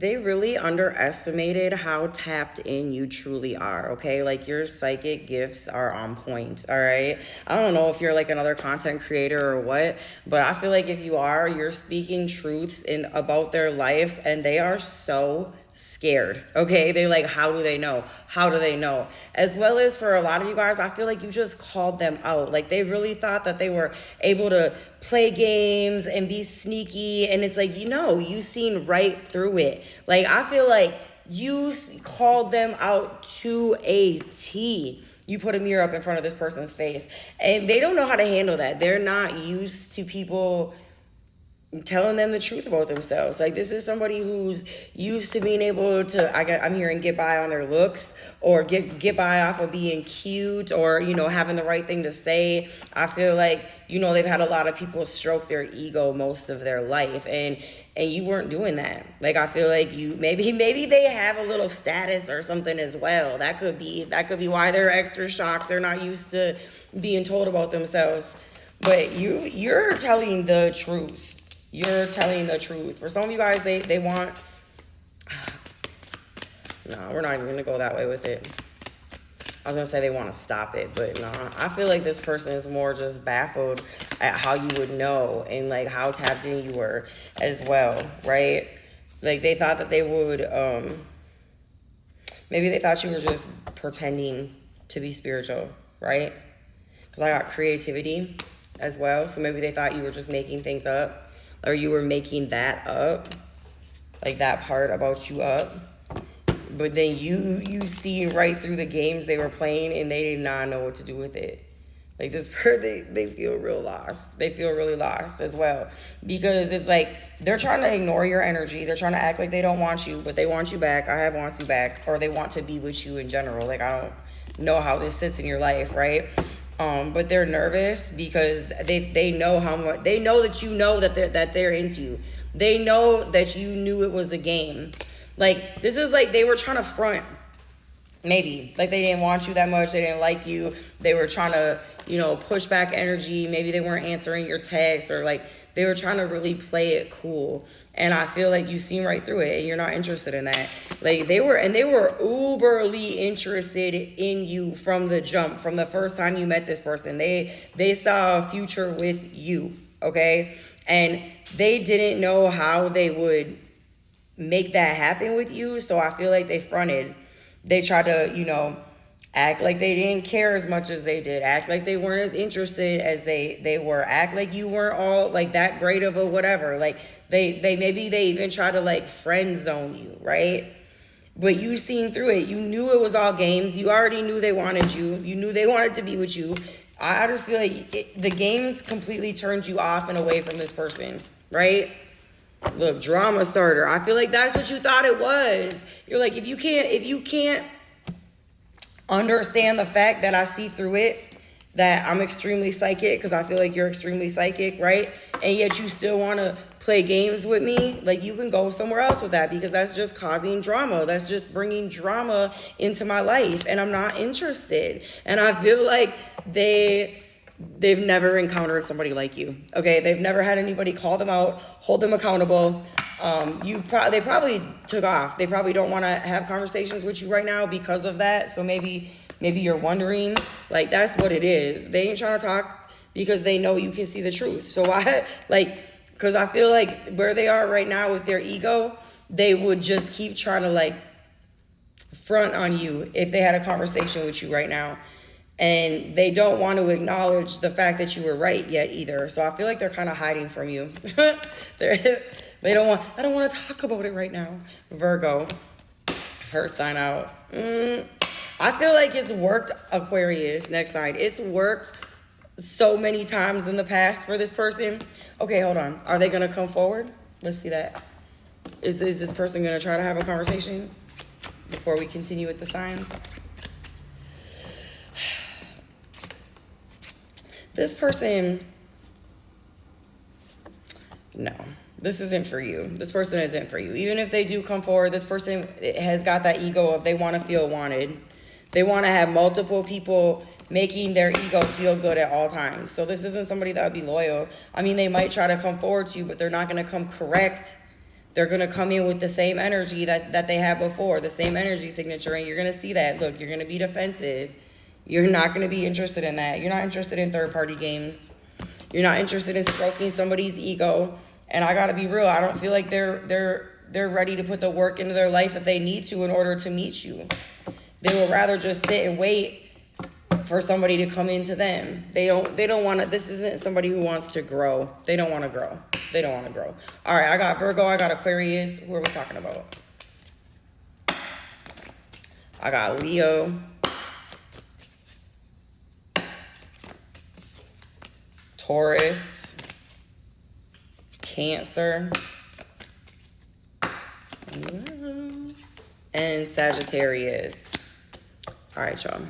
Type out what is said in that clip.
they really underestimated how tapped in you truly are, okay? Like, your psychic gifts are on point, all right? I don't know if you're like another content creator or what, but I feel like if you are, you're speaking truths in about their lives, and they are so scared, okay? They like, how do they know? How do they know? As well as for a lot of you guys, I feel like you just called them out. Like, they really thought that they were able to play games and be sneaky, and it's like, you seen right through it. Like, I feel like you called them out to a T. You put a mirror up in front of this person's face, and they don't know how to handle that. They're not used to people telling them the truth about themselves. Like, this is somebody who's used to being able to, I'm hearing, get by on their looks, or get by off of being cute, or having the right thing to say. I feel like they've had a lot of people stroke their ego most of their life, and you weren't doing that. Like, I feel like you maybe they have a little status or something as well. That could be why they're extra shocked. They're not used to being told about themselves. But you're telling the truth. You're telling the truth. For some of you guys, they want... No, we're not even going to go that way with it. I was going to say they want to stop it, but no. I feel like this person is more just baffled at how you would know, and like how tapped in you were as well, right? Like, they thought that they would... maybe they thought you were just pretending to be spiritual, right? Because I got creativity as well. So maybe they thought you were just making things up, or you were making that up, like that part about you up. But then you see right through the games they were playing, and they did not know what to do with it. Like, this person, they feel real lost. They feel really lost as well, because it's like they're trying to ignore your energy. They're trying to act like they don't want you, but they want you back. I have wants you back, or they want to be with you in general. Like, I don't know how this sits in your life, right? But they're nervous because they know how much, they know that that they're into you. They know that you knew it was a game. Like, this is like they were trying to front. Maybe like they didn't want you that much. They didn't like you. They were trying to, push back energy. Maybe they weren't answering your texts, or like they were trying to really play it cool. And I feel like you seen right through it, and you're not interested in that. Like, they were uberly interested in you from the jump, from the first time you met this person. They saw a future with you, okay? And they didn't know how they would make that happen with you. So I feel like they fronted. They tried to, act like they didn't care as much as they did. Act like they weren't as interested as they were. Act like you weren't all like that great of a whatever. Like, they maybe they even try to like friend zone you, right? But you seen through it. You knew it was all games. You already knew they wanted you. You knew they wanted to be with you. I just feel like the games completely turned you off and away from this person, right? Look, drama starter. I feel like that's what you thought it was. You're like, if you can't understand the fact that I see through it, that I'm extremely psychic, because I feel like you're extremely psychic, right? And yet you still want to play games with me, like, you can go somewhere else with that, because that's just causing drama. That's just bringing drama into my life, and I'm not interested. And I feel like they've never encountered somebody like you, okay? They've never had anybody call them out, hold them accountable. They probably took off. They probably don't want to have conversations with you right now because of that. So maybe you're wondering, like, that's what it is. They ain't trying to talk because they know you can see the truth. So because I feel like where they are right now with their ego, they would just keep trying to like front on you if they had a conversation with you right now. And they don't want to acknowledge the fact that you were right yet either. So I feel like they're kind of hiding from you. I don't want to talk about it right now. Virgo, first sign out. I feel like it's worked, Aquarius, next sign. It's worked so many times in the past for this person. Okay, hold on. Are they going to come forward? Let's see that. Is this person going to try to have a conversation before we continue with the signs? This person, no, this isn't for you. This person isn't for you. Even if they do come forward, this person has got that ego of they want to feel wanted. They want to have multiple people making their ego feel good at all times. So this isn't somebody that would be loyal. I mean, they might try to come forward to you, but they're not going to come correct. They're going to come in with the same energy that they had before, the same energy signature, and you're going to see that. Look, you're going to be defensive. You're not going to be interested in that. You're not interested in third-party games. You're not interested in stroking somebody's ego. And I got to be real. I don't feel like they're ready to put the work into their life that they need to in order to meet you. They would rather just sit and wait for somebody to come into them. They don't want to, this isn't somebody who wants to grow. They don't want to grow. They don't want to grow. All right, I got Virgo, I got Aquarius. Who are we talking about? I got Leo, Taurus, Cancer, and Sagittarius. All right, y'all.